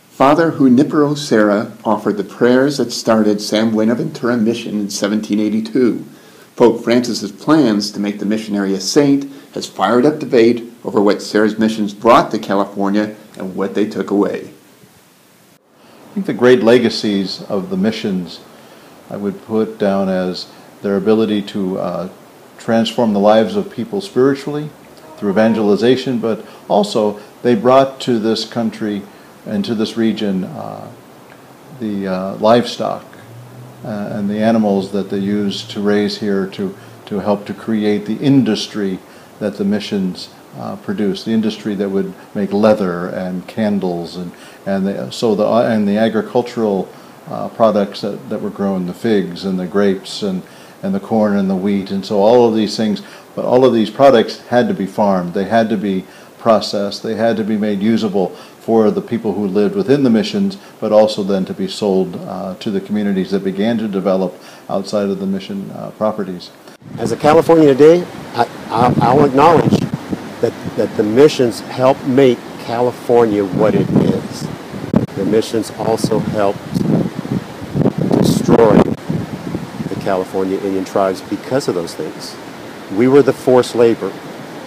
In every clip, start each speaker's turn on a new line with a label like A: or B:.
A: Father Junipero Serra offered the prayers that started San Buenaventura Mission in 1782. Pope Francis's plans to make the missionary a saint has fired up debate over what Serra's missions brought to California and what they took away.
B: I think the great legacies of the missions I would put down as their ability to transform the lives of people spiritually through evangelization, but also they brought to this country and to this region the livestock and the animals that they used to raise here to help to create the industry that the missions produced, the industry that would make leather and candles and the agricultural products that were grown, the figs and the grapes and the corn and the wheat, and so all of these things, but all of these products had to be farmed, they had to be processed, they had to be made usable for the people who lived within the missions, but also then to be sold to the communities that began to develop outside of the mission properties.
C: As a Californian today, I'll acknowledge that the missions helped make California what it is. The missions also helped destroy the California Indian tribes because of those things. We were the forced labor.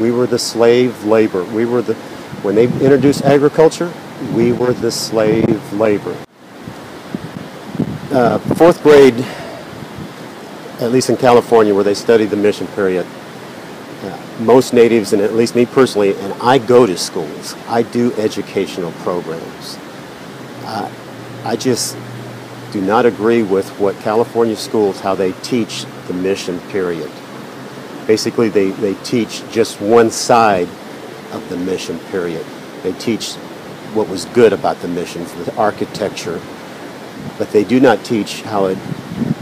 C: We were the slave labor. When they introduced agriculture, we were the slave labor. Fourth grade, at least in California where they study the mission period, most natives, and at least me personally, and I go to schools, I do educational programs. I just do not agree with what California schools, how they teach the mission period. Basically, they teach just one side of the mission period. They teach what was good about the missions, the architecture, but they do not teach how it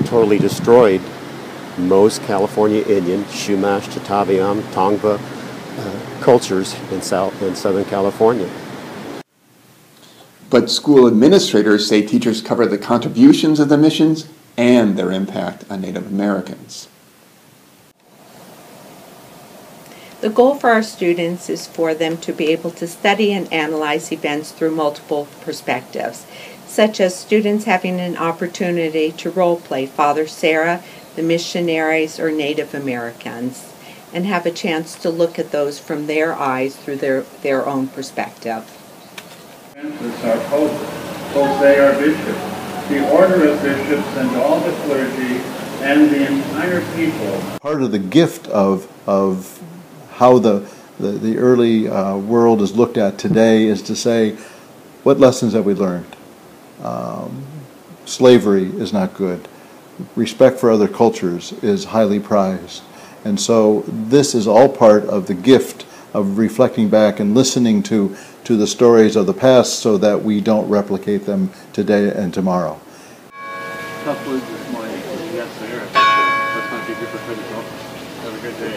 C: totally destroyed most California Indian, Chumash, Chattaviam, Tongva cultures in Southern California.
A: But school administrators say teachers cover the contributions of the missions and their impact on Native Americans.
D: The goal for our students is for them to be able to study and analyze events through multiple perspectives, such as students having an opportunity to role-play Father Serra, the missionaries, or Native Americans, and have a chance to look at those from their eyes through their own perspective.
E: Our popes, they are bishops. The order of bishops and all the clergy and the entire people.
B: Part of the gift of how the early world is looked at today is to say, what lessons have we learned? Slavery is not good. Respect for other cultures is highly prized. And so this is all part of the gift of reflecting back and listening to the stories of the past so that we don't replicate them today and tomorrow.
F: Tough words this morning. Yes, sir. That's my big for critical. Have a good day.